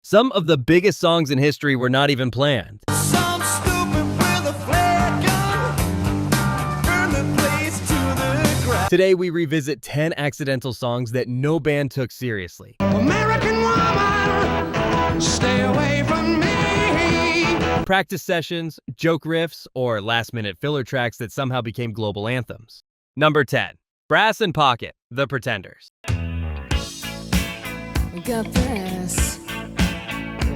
Some of the biggest songs in history were not even planned. Some stupid with a flare gun burned the place to the ground. Today, we revisit 10 accidental songs that no band took seriously. American woman, stay away from me. Practice sessions, joke riffs, or last-minute filler tracks that somehow became global anthems. Number 10. Brass and Pocket, The Pretenders. We got brass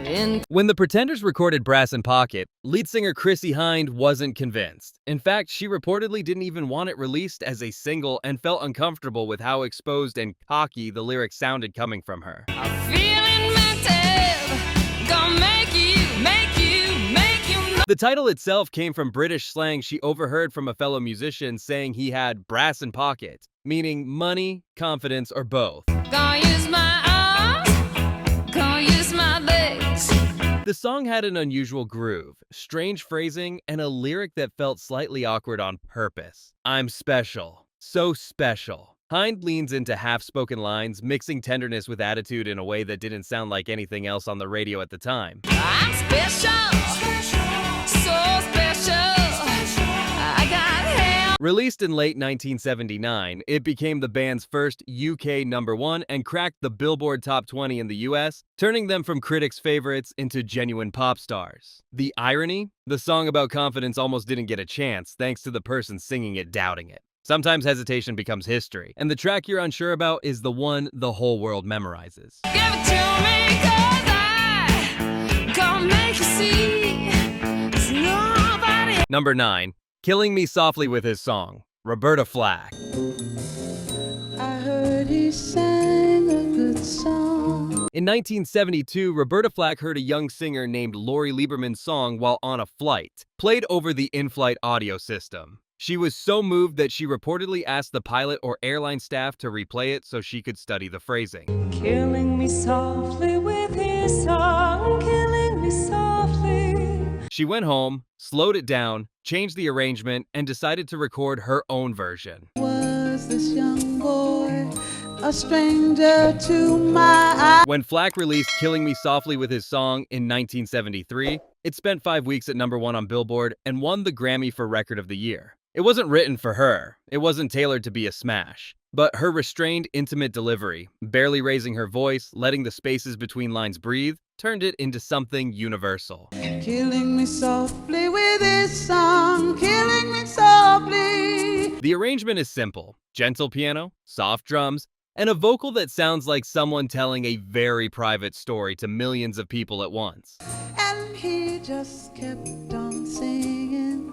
in. When The Pretenders recorded Brass and Pocket, lead singer Chrissie Hynde wasn't convinced. In fact, she reportedly didn't even want it released as a single and felt uncomfortable with how exposed and cocky the lyrics sounded coming from her. I'm feeling mental. Gonna make you. The title itself came from British slang she overheard from a fellow musician saying he had brass in pocket, meaning money, confidence, or both. Gonna use my arms. Gonna use my legs. The song had an unusual groove, strange phrasing, and a lyric that felt slightly awkward on purpose. I'm special. So special. Hynde leans into half-spoken lines, mixing tenderness with attitude in a way that didn't sound like anything else on the radio at the time. I'm special. So special. I got him. Released in late 1979, it became the band's first UK #1 and cracked the Billboard Top 20 in the US, turning them from critics' favorites into genuine pop stars. The irony? The song about confidence almost didn't get a chance, thanks to the person singing it doubting it. Sometimes hesitation becomes history, and the track you're unsure about is the one the whole world memorizes. Give it to me, 'cause I gonna make you see. There's nobody. Number 9. Killing Me Softly with His Song, Roberta Flack. I heard he sang a good song. In 1972, Roberta Flack heard a young singer named Lori Lieberman's song while on a flight, played over the in-flight audio system. She was so moved that she reportedly asked the pilot or airline staff to replay it so she could study the phrasing. Killing me softly with his song, killing me softly. She went home, slowed it down, changed the arrangement, and decided to record her own version. Was this young boy a stranger to my eyes? When Flack released Killing Me Softly with His Song in 1973, it spent 5 weeks at #1 on Billboard and won the Grammy for Record of the Year. It wasn't written for her. It wasn't tailored to be a smash. But her restrained, intimate delivery, barely raising her voice, letting the spaces between lines breathe, turned it into something universal. Killing me softly with his song, killing me softly. The arrangement is simple: gentle piano, soft drums, and a vocal that sounds like someone telling a very private story to millions of people at once. And he just kept on singing.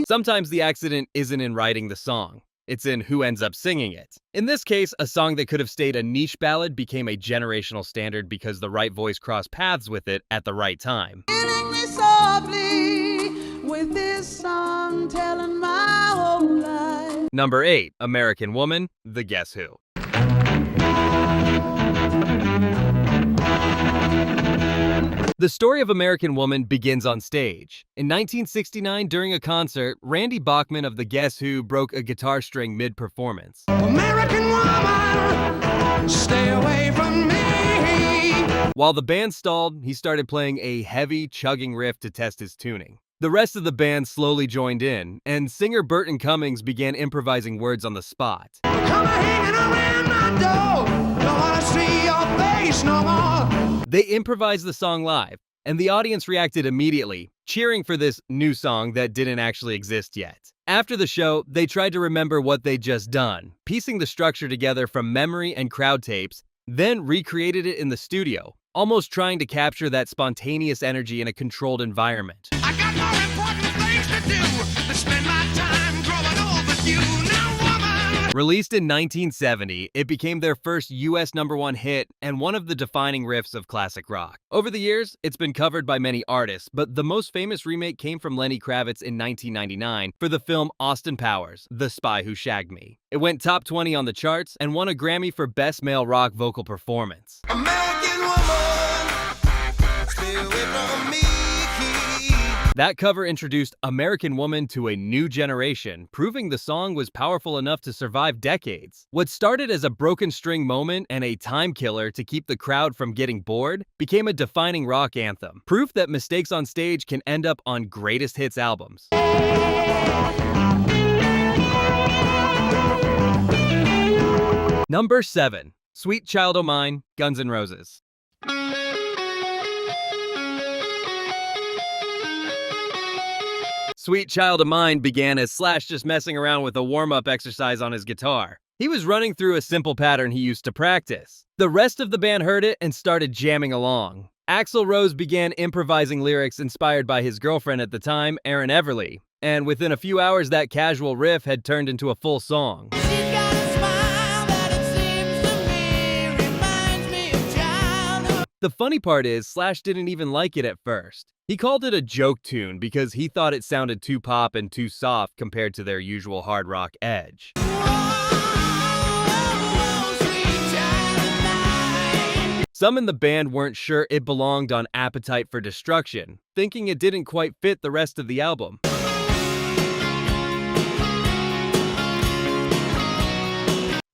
Sometimes the accident isn't in writing the song. It's in who ends up singing it. In this case, a song that could have stayed a niche ballad became a generational standard because the right voice crossed paths with it at the right time. Killing me softly with this song, telling my whole life. Number 8. American Woman, The Guess Who. The story of American Woman begins on stage. In 1969, during a concert, Randy Bachman of The Guess Who broke a guitar string mid-performance. American woman, stay away from me. While the band stalled, he started playing a heavy, chugging riff to test his tuning. The rest of the band slowly joined in, and singer Burton Cummings began improvising words on the spot. Come hanging around my door. Don't wanna see your face no more. They improvised the song live, and the audience reacted immediately, cheering for this new song that didn't actually exist yet. After the show, they tried to remember what they'd just done, piecing the structure together from memory and crowd tapes, then recreated it in the studio, almost trying to capture that spontaneous energy in a controlled environment. I got more important things to do than spend my time growing old with you. Now, woman. Released in 1970, it became their first US #1 hit and one of the defining riffs of classic rock. Over the years, it's been covered by many artists, but the most famous remake came from Lenny Kravitz in 1999 for the film Austin Powers, The Spy Who Shagged Me. It went top 20 on the charts and won a Grammy for Best Male Rock Vocal Performance. American woman, stay away from me. That cover introduced American Woman to a new generation, proving the song was powerful enough to survive decades. What started as a broken string moment and a time killer to keep the crowd from getting bored became a defining rock anthem, proof that mistakes on stage can end up on greatest hits albums. Number 7. Sweet Child O' Mine, Guns N' Roses. Sweet Child O' Mine began as Slash just messing around with a warm-up exercise on his guitar. He was running through a simple pattern he used to practice. The rest of the band heard it and started jamming along. Axl Rose began improvising lyrics inspired by his girlfriend at the time, Erin Everly, and within a few hours that casual riff had turned into a full song. The funny part is, Slash didn't even like it at first. He called it a joke tune because he thought it sounded too pop and too soft compared to their usual hard rock edge. Some in the band weren't sure it belonged on Appetite for Destruction, thinking it didn't quite fit the rest of the album.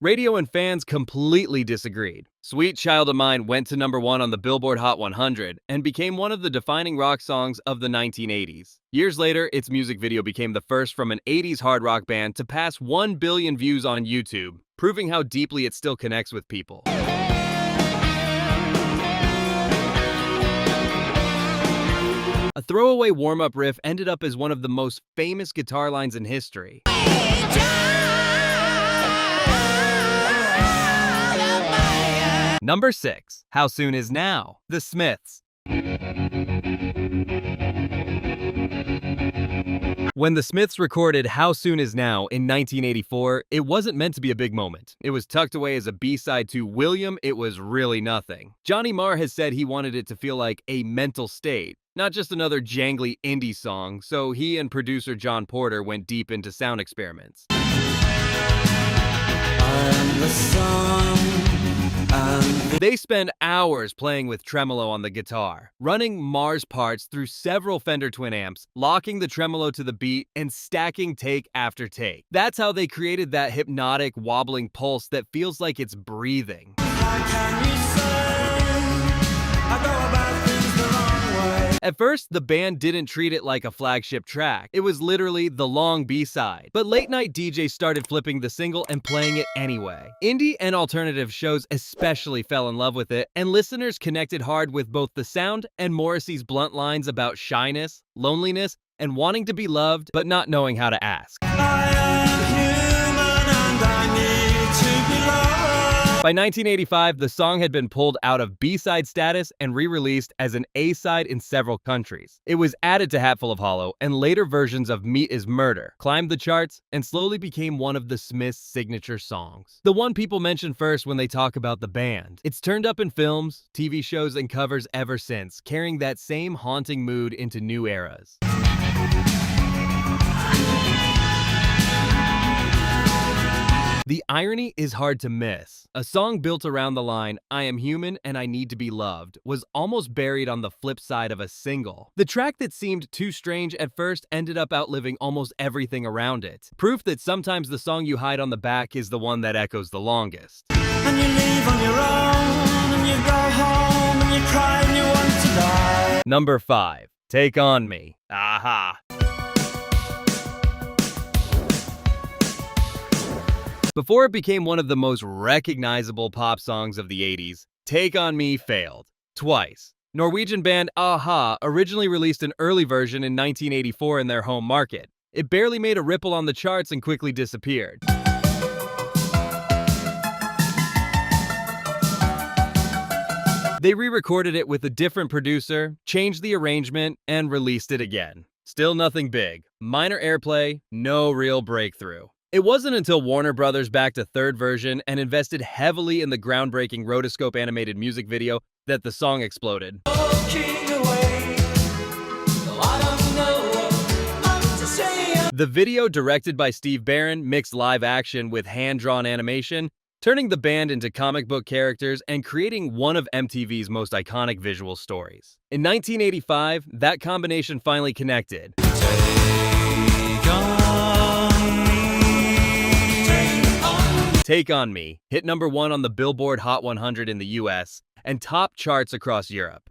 Radio and fans completely disagreed. Sweet Child O' Mine went to number 1 on the Billboard Hot 100 and became one of the defining rock songs of the 1980s. Years later, its music video became the first from an 80s hard rock band to pass 1 billion views on YouTube, proving how deeply it still connects with people. A throwaway warm-up riff ended up as one of the most famous guitar lines in history. Number 6. How Soon Is Now? The Smiths. When the Smiths recorded How Soon Is Now in 1984, it wasn't meant to be a big moment. It was tucked away as a B-side to William, It Was Really Nothing. Johnny Marr has said he wanted it to feel like a mental state, not just another jangly indie song, so he and producer John Porter went deep into sound experiments. They spend hours playing with tremolo on the guitar, running Marr's parts through several Fender Twin amps, locking the tremolo to the beat, and stacking take after take. That's how they created that hypnotic, wobbling pulse that feels like it's breathing. At first, the band didn't treat it like a flagship track. It was literally the long B-side. But late-night DJs started flipping the single and playing it anyway. Indie and alternative shows especially fell in love with it, and listeners connected hard with both the sound and Morrissey's blunt lines about shyness, loneliness, and wanting to be loved, but not knowing how to ask. By 1985, the song had been pulled out of B-side status and re-released as an A-side in several countries. It was added to Hatful of Hollow, and later versions of Meat is Murder climbed the charts and slowly became one of the Smiths' signature songs. The one people mention first when they talk about the band. It's turned up in films, TV shows, and covers ever since, carrying that same haunting mood into new eras. The irony is hard to miss. A song built around the line, I am human and I need to be loved, was almost buried on the flip side of a single. The track that seemed too strange at first ended up outliving almost everything around it. Proof that sometimes the song you hide on the back is the one that echoes the longest. And you leave on your own, and you go home, and you cry, and you want to die. Number 5. Take On Me. Aha. Before it became one of the most recognizable pop songs of the 80s, Take On Me failed. Twice. Norwegian band Aha originally released an early version in 1984 in their home market. It barely made a ripple on the charts and quickly disappeared. They re-recorded it with a different producer, changed the arrangement, and released it again. Still nothing big. Minor airplay, no real breakthrough. It wasn't until Warner Brothers backed a third version and invested heavily in the groundbreaking rotoscope animated music video that the song exploded. The video, directed by Steve Barron, mixed live action with hand-drawn animation, turning the band into comic book characters and creating one of MTV's most iconic visual stories. In 1985, that combination finally connected. Take On Me hit number 1 on the Billboard Hot 100 in the US and top charts across Europe.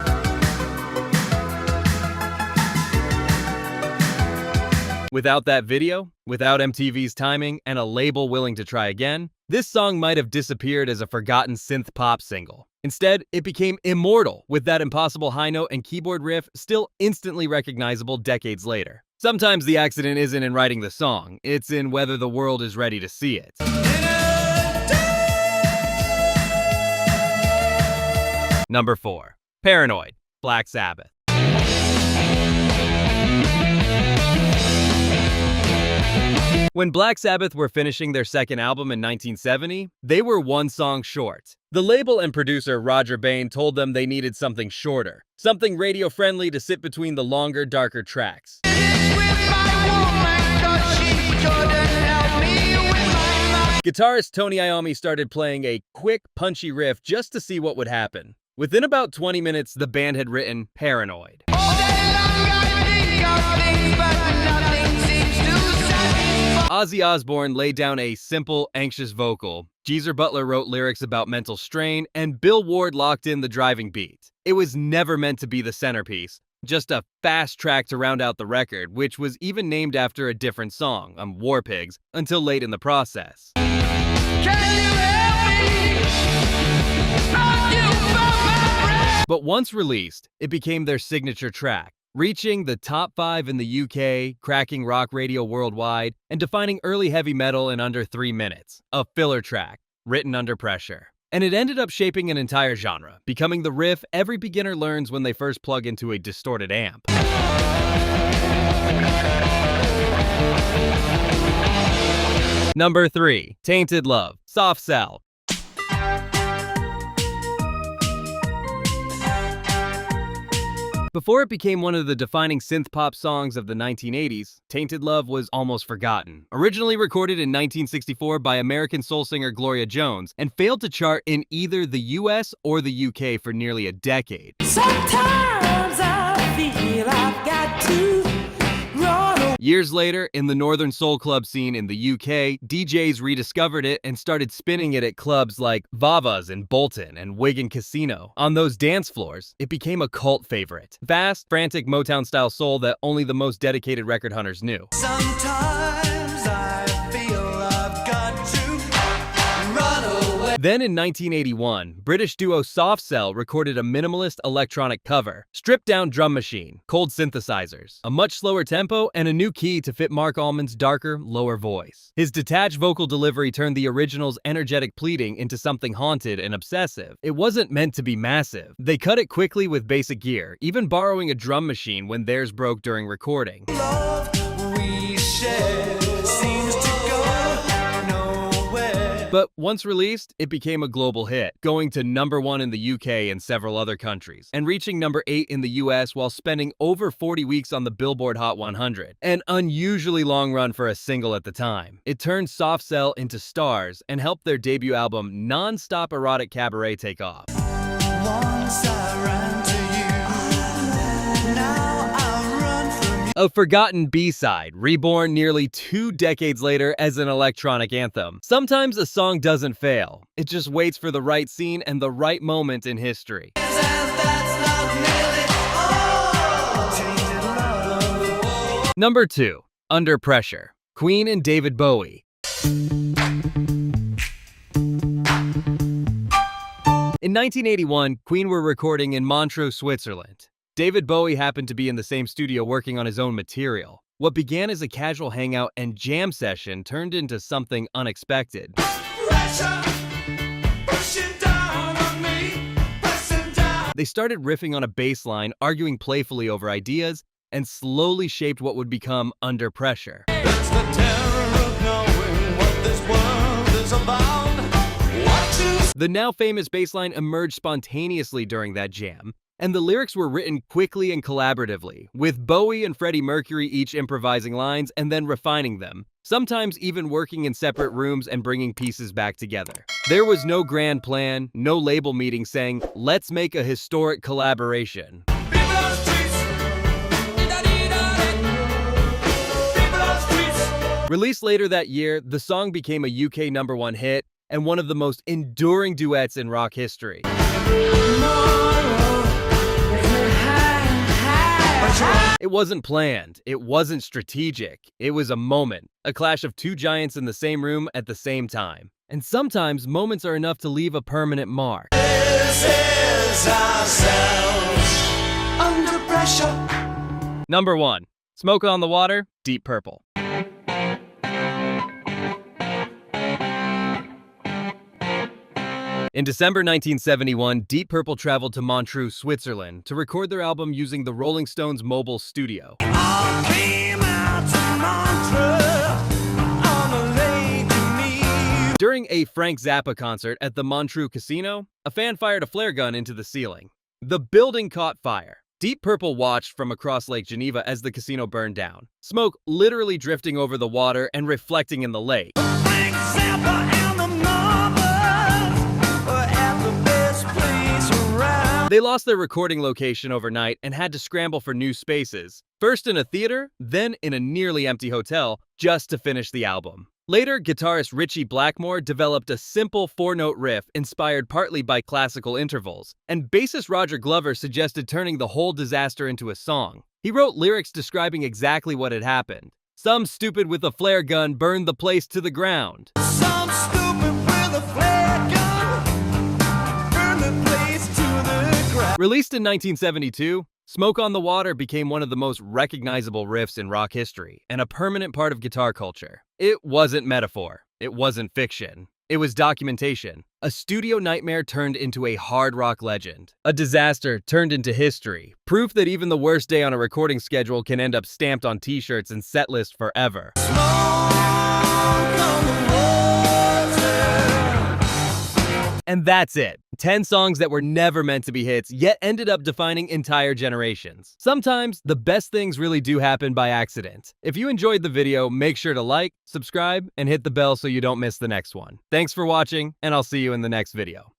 Without that video, without MTV's timing, and a label willing to try again, this song might have disappeared as a forgotten synth pop single. Instead, it became immortal, with that impossible high note and keyboard riff still instantly recognizable decades later. Sometimes the accident isn't in writing the song, it's in whether the world is ready to see it. Number 4. Paranoid, Black Sabbath. When Black Sabbath were finishing their second album in 1970, they were one song short. The label and producer Roger Bain told them they needed something shorter, something radio-friendly to sit between the longer, darker tracks. Guitarist Tony Iommi started playing a quick, punchy riff just to see what would happen. Within about 20 minutes, the band had written Paranoid. Ozzy Osbourne laid down a simple, anxious vocal. Geezer Butler wrote lyrics about mental strain, and Bill Ward locked in the driving beat. It was never meant to be the centerpiece, just a fast track to round out the record, which was even named after a different song, War Pigs, until late in the process. But once released, it became their signature track, reaching the top 5 in the UK, cracking rock radio worldwide, and defining early heavy metal in under 3 minutes. A filler track, written under pressure. And it ended up shaping an entire genre, becoming the riff every beginner learns when they first plug into a distorted amp. Number 3. Tainted Love, Soft Cell. Before it became one of the defining synth-pop songs of the 1980s, Tainted Love was almost forgotten. Originally recorded in 1964 by American soul singer Gloria Jones, and failed to chart in either the US or the UK for nearly a decade. Sometimes I feel I've got to run away. Years later, in the Northern Soul Club scene in the UK, DJs rediscovered it and started spinning it at clubs like Vava's in Bolton and Wigan Casino. On those dance floors, it became a cult favorite. Fast, frantic Motown-style soul that only the most dedicated record hunters knew. Sometimes I feel I've got to run away. Then in 1981, British duo Soft Cell recorded a minimalist electronic cover, stripped-down drum machine, cold synthesizers, a much slower tempo, and a new key to fit Mark Allman's darker, lower voice. His detached vocal delivery turned the original's energetic pleading into something haunted and obsessive. It wasn't meant to be massive. They cut it quickly with basic gear, even borrowing a drum machine when theirs broke during recording. Love we share seems to go nowhere. But once released, it became a global hit, going to number 1 in the UK and several other countries, and reaching number 8 in the US while spending over 40 weeks on the Billboard Hot 100, an unusually long run for a single at the time. It turned Soft Cell into stars and helped their debut album Non-Stop Erotic Cabaret take off. Once I ran to you, now I run from you. A forgotten B-side, reborn nearly 2 decades later as an electronic anthem. Sometimes a song doesn't fail. It just waits for the right scene and the right moment in history. And that's not nearly all. Tainted love. Number 2. Under Pressure, Queen and David Bowie. In 1981, Queen were recording in Montreux, Switzerland. David Bowie happened to be in the same studio working on his own material. What began as a casual hangout and jam session turned into something unexpected. Pressure pushing down on me, pressing down. They started riffing on a bass line, arguing playfully over ideas, and slowly shaped what would become Under Pressure. That's the terror of knowing what this world is about. What you The now famous bass line emerged spontaneously during that jam, and the lyrics were written quickly and collaboratively, with Bowie and Freddie Mercury each improvising lines and then refining them, sometimes even working in separate rooms and bringing pieces back together. There was no grand plan, no label meeting saying, "Let's make a historic collaboration." Released later that year, the song became a UK #1 hit and one of the most enduring duets in rock history. It wasn't planned, it wasn't strategic, it was a moment, a clash of two giants in the same room at the same time. And sometimes moments are enough to leave a permanent mark. This is ourselves under pressure. Number 1. Smoke on the Water, Deep Purple. In December 1971, Deep Purple traveled to Montreux, Switzerland to record their album using the Rolling Stones' mobile studio. I came out to Montreux on a lake beneath. During a Frank Zappa concert at the Montreux Casino, a fan fired a flare gun into the ceiling. The building caught fire. Deep Purple watched from across Lake Geneva as the casino burned down, smoke literally drifting over the water and reflecting in the lake. Frank Zappa and the Mobbers were at the best place around. They lost their recording location overnight and had to scramble for new spaces, first in a theater, then in a nearly empty hotel, just to finish the album. Later, guitarist Ritchie Blackmore developed a simple 4-note riff inspired partly by classical intervals, and bassist Roger Glover suggested turning the whole disaster into a song. He wrote lyrics describing exactly what had happened. Some stupid with a flare gun burned the place to the ground. Some stupid with a flare gun burned the place to the ground. Released in 1972, Smoke on the Water became one of the most recognizable riffs in rock history and a permanent part of guitar culture. It wasn't metaphor. It wasn't fiction. It was documentation. A studio nightmare turned into a hard rock legend. A disaster turned into history. Proof that even the worst day on a recording schedule can end up stamped on t-shirts and setlist forever. Smoke on the water. And that's it. 10 songs that were never meant to be hits, yet ended up defining entire generations. Sometimes, the best things really do happen by accident. If you enjoyed the video, make sure to like, subscribe, and hit the bell so you don't miss the next one. Thanks for watching, and I'll see you in the next video.